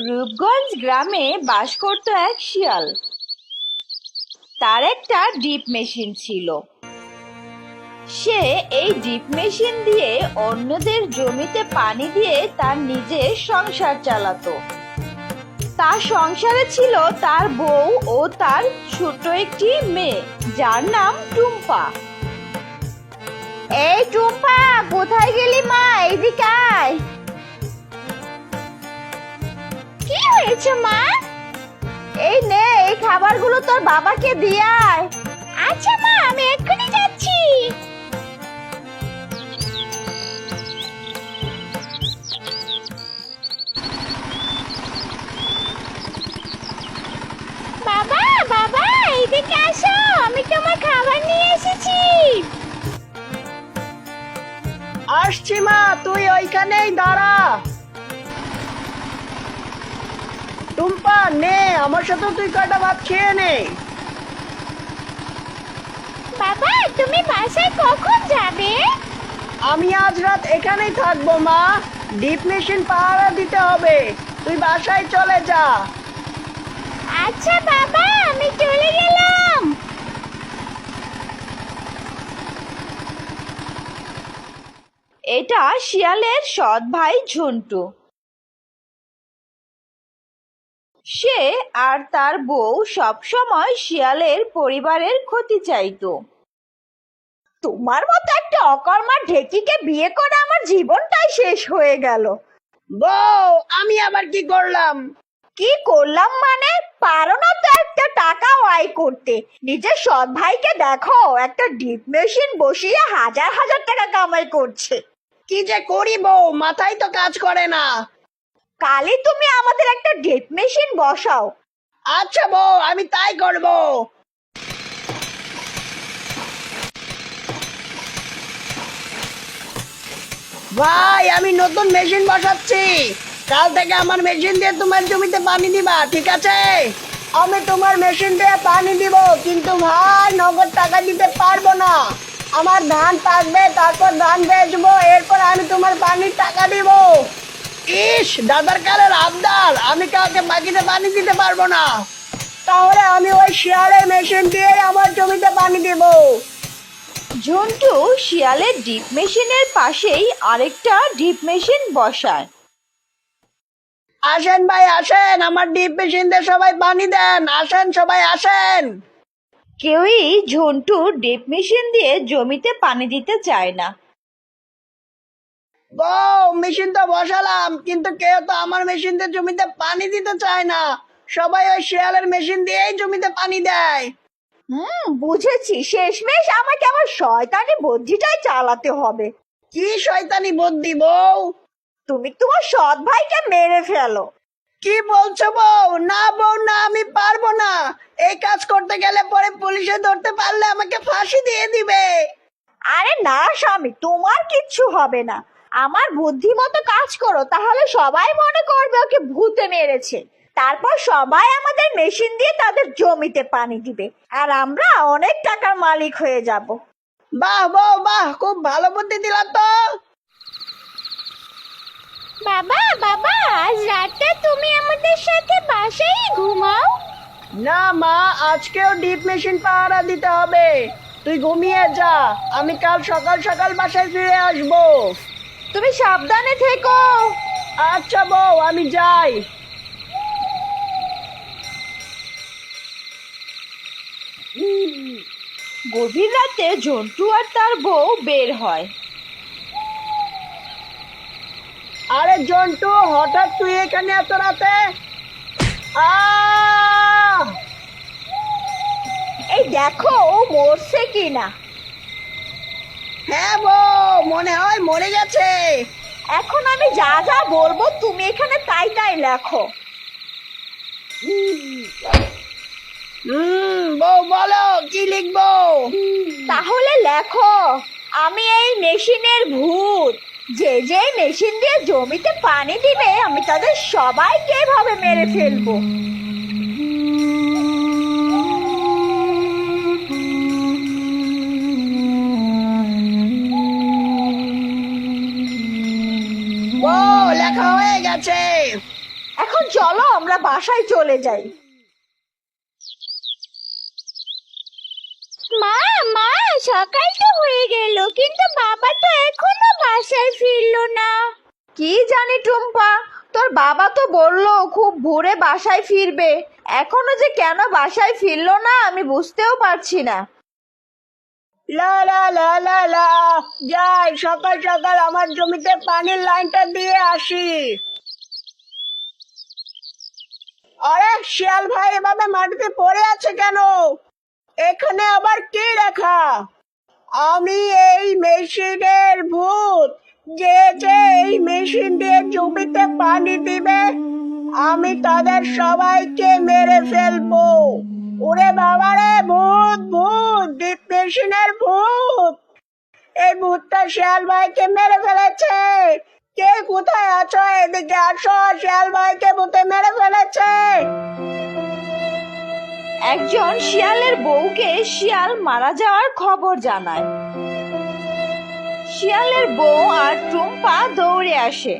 রূপগঞ্জ গ্রামে বাস করত এক শিয়াল। তার একটা ডিপ মেশিন ছিল। সে এই ডিপ মেশিন দিয়ে অন্যদের জমিতে পানি দিয়ে তার নিজের সংসার চালাতো। তার সংসারে ছিল তার বউ ও তার ছোট একটি মেয়ে, যার নাম টুম্পা। এই টুম্পা, কোথায় গেলি মা? এইদিকে আয়। কি হয়েছে মা? এই নে, এই খাবারগুলো তোর বাবাকে দিয়ে আয়। আচ্ছা মা, আমি এক্ষুনি যাচ্ছি। বাবা বাবা, এইদিকে আসো, আমি তোমার খাবার নিয়ে এসেছি। আসছি মা, তুই ওইখানেই দাঁড়া। টুম্পা, নে আমার সাথে তুই কয়টা ভাত খেয়ে নে। বাবা, তুমি বাসায় কখন যাবে? আমি আজ রাত এখানেই থাকবো মা। ডিপ মেশিন পাহারা দিতে হবে, তুই বাসায় চলে যা। আচ্ছা বাবা, আমি চলে গেলাম। এটা শিয়ালের সৎ ভাই ঝন্টু। সে আর তার বউ সবসময় শিয়ালের পরিবারের ক্ষতি চাইতো। তোমার মতো একটা অকর্মা ঢেকিকে বিয়ে করে আমার জীবনটাই শেষ হয়ে গেল। বউ, আমি আবার কি করলাম? কি করলাম মানে? পারো না তো একটা টাকাও আয় করতে। নিজের সৎ ভাইকে দেখো, একটা ডিপ মেশিন বসিয়ে হাজার হাজার টাকা কামাই করছে। কি যে করি বউ, মাথায় তো কাজ করে না। কালই তুমি আমাদের একটা ডিপ মেশিন বসাও। আচ্ছা বউ, আমি তাই করবো। ভাই, আমি নতুন মেশিন বসাচ্ছি। কাল থেকে আমার মেশিন দিয়ে তোমার জমিতে পানি দিবা, ঠিক আছে? আমি তোমার মেশিন দিয়ে পানি দিব, কিন্তু ভাই নগদ টাকা দিতে পারবো না। আমার ধান পাকবে, তারপর ধান বেচবো, এরপর আমি তোমার পানির টাকা দিব। ইস, দাদার কালের আবদার, আমি কাউকে বাকিতে পানি দিতে পারবো না। তাহলে আমি ওই শিয়ালের মেশিন দিয়ে আমার জমিতে পানি দিব। ঝন্টু শিয়ালের ডিপ মেশিনের পাশেই আরেকটা ডিপ মেশিন বসায়। আসেন ভাই আসেন, আমার ডিপ মেশিন দিয়ে সবাই পানি দেন, আসেন সবাই আসেন। কেউই ঝন্টু ডিপ মেশিন দিয়ে জমিতে পানি দিতে চায় না। বউ, মেশিন তো বসালাম, কিন্তু কেউ তো আমার মেশিন দিয়ে জমিতে পানি দিতে চায় না। সবাই ওই শিয়ালের মেশিন দিয়েই জমিতে পানি দেয়। বুঝেছি, শেষমেশ আমাকে আমার শয়তানি বুদ্ধিটাই চালাতে হবে। কি শয়তানি বুদ্ধি বউ? তুমি তোমার সৎ ভাইকে মেরে ফেলো। কি বলছো বউ? না বউ না, আমি পারবো না। এই কাজ করতে গেলে পরে পুলিশে ধরতে পারলে আমাকে ফাঁসি দিয়ে দিবে। আরে না স্বামী, তোমার কিচ্ছু হবে না। আমার বুদ্ধি মতো কাজ করো, তাহলে সবাই মনে করবে ওকে ভূতে মেরেছে। তারপর সবাই আমাদের মেশিন দিয়ে তাদের জমিতে পানি দিবে, আর আমরা অনেক টাকার মালিক হয়ে যাব। বাহ বউ বাহ, খুব ভালো বুদ্ধি দিলা তো। বাবা বাবা, আজ রাতটা তুমি আমাদের সাথে বাসায় ঘুমাও। না মা, আজকেও ডিপ মেশিন পাহারা দিতে হবে। তুই ঘুমিয়ে যা, আমি কাল সকাল সকাল বাসায় ফিরে আসবো। তুমি সাবধানে থেকো। আচ্ছা বউ, আমি যাই। গভীর রাতে ঝন্টু আর তার বউ বের হয়। আরে জন্টু, হঠাৎ তুই এখানে এত রাতে? আহ! এই দেখো, ও মরছে কিনা। হ্যাঁ বউ, মনে হয় মরে গেছে। এখন আমি যা যা বলবো তুমি এখানে তাই তাই লেখো। বউ বলো, কি লিখবো? তাহলে লেখো, আমি এই মেশিনের ভূত। যে যে মেশিন দিয়ে জমিতে পানি দিবে, আমি তাদের সবাইকে এভাবে মেরে ফেলবো। ও, লেখা হয়ে গেছে। এখন চলো আমরা বাসায় চলে যাই। মা মা, সকাল তো হয়ে গেল কিন্তু বাবা তো এখনো বাসায় ফিরলো না। কি জানি টুম্পা, তোর বাবা তো বললো খুব ভোরে বাসায় ফিরবে, এখনো যে কেন বাসায় ফিরলো না আমি বুঝতেও পারছি না। লা লা লা লা লা, যাই সকাল সকাল আমার জমিতে পানির লাইনটা দিয়ে আসি। আরে শিয়াল ভাই এভাবে মাটিতে পড়ে আছে কেন? এখানে আবার কি লেখা? আমি এই মেশিনের ভূত, যে যে এই মেশিন দিয়ে জমিতে পানি দিবে আমি তাদের সবাইকে মেরে ফেলবো। ওরে বাবা রে, ভূত ভূত, ডিপ মেশিনের ভূত! এই ভূতটা শিয়াল ভাইকে মেরে ফেলেছে। কে কোথায় আছো? এদিকে আসো, শিয়াল ভাইকে ভূতে মেরে ফেলেছে। একজন শিয়ালের বউকে শিয়াল মারা যাওয়ার খবর জানায়। শিয়ালের বউ আর টুম্পা দৌড়ে আসে।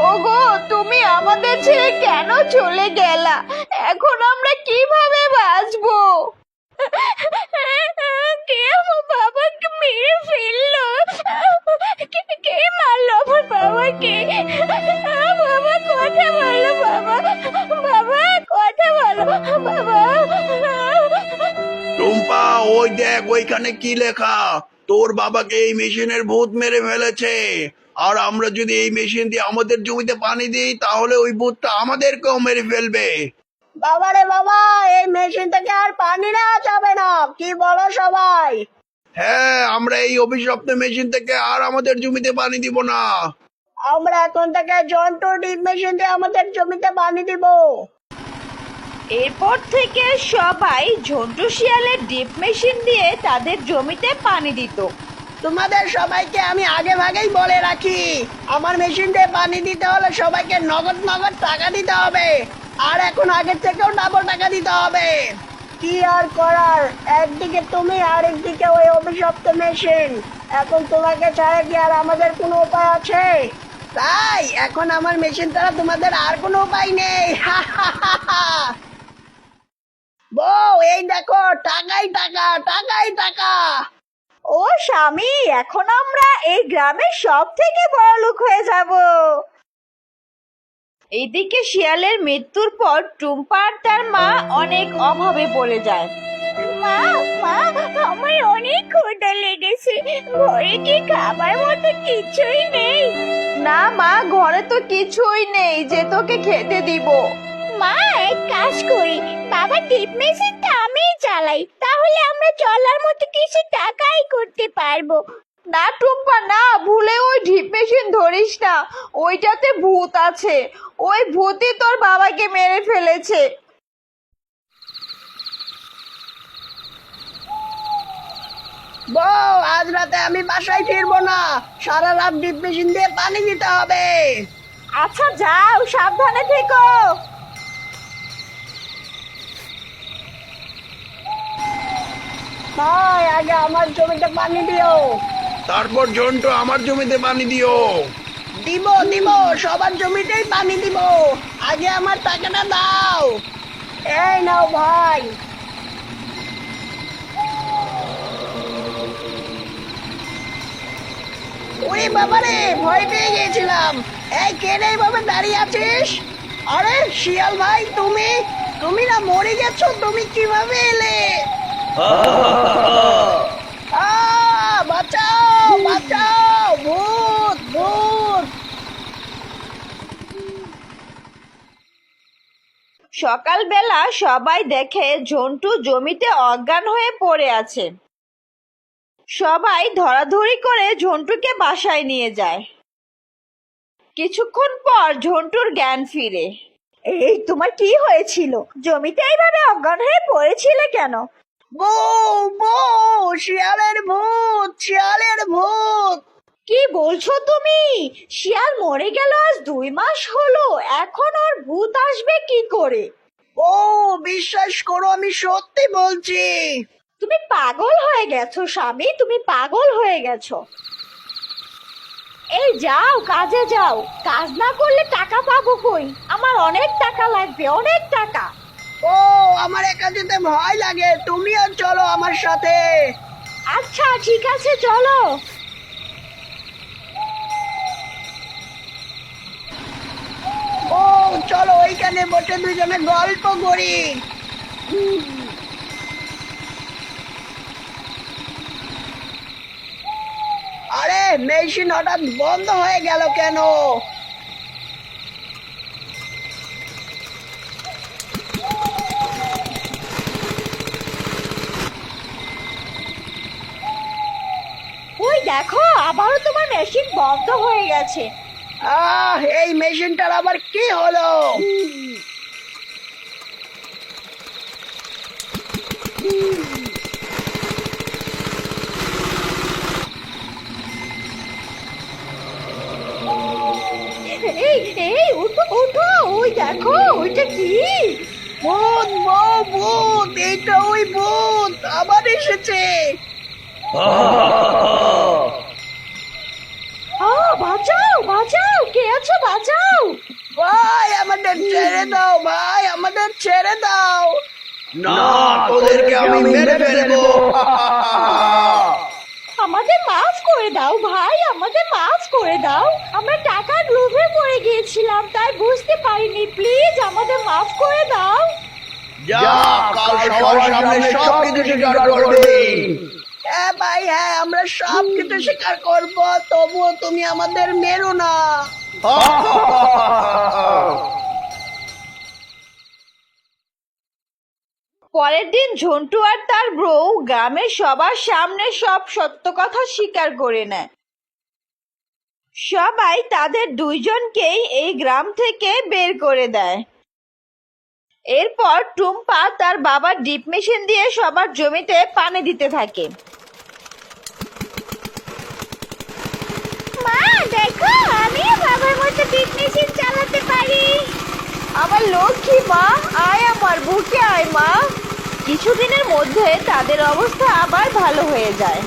ওগো, তুমি আমাদের ছেড়ে কেন চলে গেলা? এখন আমরা কিভাবে বাঁচবো? কে আমার বাবাকে মেরে ফেললো? কে মারলো আমার বাবাকে? বাবা কথা বলো, বাবা বাবা কথা বলো বাবা। টুম্পা, ওই দেখ ওইখানে কি লেখা, তোর বাবাকে এই মেশিনের ভূত মেরে ফেলেছে। আর আমরা যদি এই মেশিন দিয়ে আমাদের জমিতে পানি দিই তাহলে ওই ভূতটা আমাদেরকেও মেরে ফেলবে। বাবা রে বাবা, এই মেশিন থেকে আর পানি নেওয়া যাবে না, কি বলো সবাই? হ্যাঁ, আমরা এই অভিশপ্ত মেশিন থেকে আর আমাদের জমিতে পানি দিব না। আমরা এখন থেকে জন্টু ডিপ মেশিন দিয়ে আমাদের জমিতে পানি দিব। এরপর থেকে সবাই ঝন্টু শিয়ালের ডিপ মেশিন দিয়ে তাদের জমিতে পানি দিত। তোমাদের সবাইকে আমি আগে ভাগেই বলে রাখি, আমার মেশিন দিয়ে পানি দিতে হলে সবাইকে নগদ নগদ টাকা দিতে হবে, আর এখন আগের থেকেও ডাবল টাকা দিতে হবে। কি আর করার, একদিকে তুমি আর একদিকে ওই অভিশপ্ত মেশিন। এখন তোমাকে ছাড়া কি আর আমাদের কোনো উপায় আছে? তাই এখন আমার মেশিন ছাড়া তোমাদের আর কোনো উপায় নেই। বউ, এই দেখো, টাকাই টাকা, টাকাই টাকা। ও স্বামী, এখন আমরা এই গ্রামের সব থেকে বড় লোক হয়ে যাব। এইদিকে শিয়ালের মৃত্যুর পর টুম্পা আর তার মা অনেক অভাবে পড়ে যায়। মা মা, আমার অনেক ক্ষুধা লেগেছে, ঘরে কি খাবার মতো কিছুই নেই? না মা, ঘরে তো কিছুই নেই যে তোকে খেতে দিব। মা, এক কাজ করি, বাবা ডিপ মেশিনটা আমিই চালাই, তাহলে আমরা চলার মতো কিছু টাকাই করতে পারবো। না টুম্পা না, ভুলে ওই ডিপ মেশিন ধরিস না, ওইটাতে ভূত আছে, ওই ভূতই তোর বাবাকে মেরে ফেলেছে। বউ, আজ রাতে আমি বাসায় ফিরবো না, সারা রাত ডিপ মেশিন দিয়ে পানি দিতে হবে। আচ্ছা যাও, সাবধানে থেকো। ভাই, আগে আমার জমিতে পানি দিও। তারপর ঝন্টু আমার জমিতে পানি দিও। দিব দিব, সবার জমিতেই পানি দিব, আগে আমার টাকাটা দাও। এই নাও ভাই। ওরে বাবারে, ভয় পেয়ে গিয়েছিলাম। এই কে রে এইভাবে দাঁড়িয়ে আছিস? আরে শিয়াল ভাই, তুমি তুমি না মরে গেছো? তুমি কিভাবে এলে? বাঁচাও বাঁচাও, ভূত ভূত! সকালবেলা সবাই দেখে ঝন্টু জমিতে অজ্ঞান হয়ে পড়ে আছে। সবাই ধরাধরি করে ঝন্টুকে বাসায় নিয়ে যায়। কিছুক্ষণ পর ঝন্টুর জ্ঞান ফিরে। এই, তোমার কি হয়েছিল? জমিতে এইভাবে অজ্ঞান হয়ে পড়েছিলে কেন? বউ বউ, শিয়ালের ভূত, শিয়ালের ভূত! কি বলছো তুমি? শিয়াল মরে গেল আজ 2 মাস হলো, এখন ওর ভূত আসবে কি করে? ও, বিশ্বাস করো, আমি সত্যি বলছি। তুমি পাগল হয়ে গেছো স্বামী, তুমি পাগল হয়ে গেছো। এই যাও, কাজে যাও। কাজ না করলে টাকা পাবো কই? আমার অনেক টাকা লাগবে, অনেক টাকা। ও, আমার একা যেতে ভয় লাগে, তুমিও চলো আমার সাথে। আচ্ছা ঠিক আছে, চলো। ও, চলো ওইখানে বসে দুজনে গল্প করি। আরে, মেশিন হঠাৎ বন্ধ হয়ে গেল কেন? ওই দেখো, আবারও তোমার মেশিন বন্ধ হয়ে গেছে। এই মেশিনটার আবার কি হলো? এই এই উঠো উঠো, ওই দেখো, ওইটা কি? ভূত, বউ, ভূত, এইটা ওই ভূত আবার এসেছে। বাঁচাও বাঁচাও, কে আছো, বাঁচাও। ভাই, আমাদের ছেড়ে দাও, ভাই, আমাদের ছেড়ে দাও। না, তোদেরকে আমি মেরে ফেলবো। আমাদের মাফ করে দাও ভাই, আমাদের মাফ করে দাও। আমরা টাকার লোভে পড়ে গিয়েছিলাম, তাই বুঝতে পারিনি। প্লিজ আমাদের মাফ করে দাও। যা, কাল সবার সামনে সব কিছু স্বীকার করবি। হ্যাঁ ভাই, হ্যাঁ, আমরা সব কিছু স্বীকার করব, তবুও তুমি আমাদের মেরো না। পরের দিন ঝন্টু আর তার বউ গ্রামের সবার সামনে সব সত্য কথা স্বীকার করে নেয়। সবাই তাদের দুইজনকেই এই গ্রাম থেকে বের করে দেয়। এরপর টুম্পা তার বাবার ডিপ মেশিন দিয়ে সবার জমিতে পানি দিতে থাকে। মা দেখো, আমিও বাবার মতো ডিপ মেশিন চালাতে পারি। আমার লক্ষ্মী মা, আয় আমার বুকে আয় মা। কিছুদিনের মধ্যে তাদের অবস্থা আবার ভালো হয়ে যায়।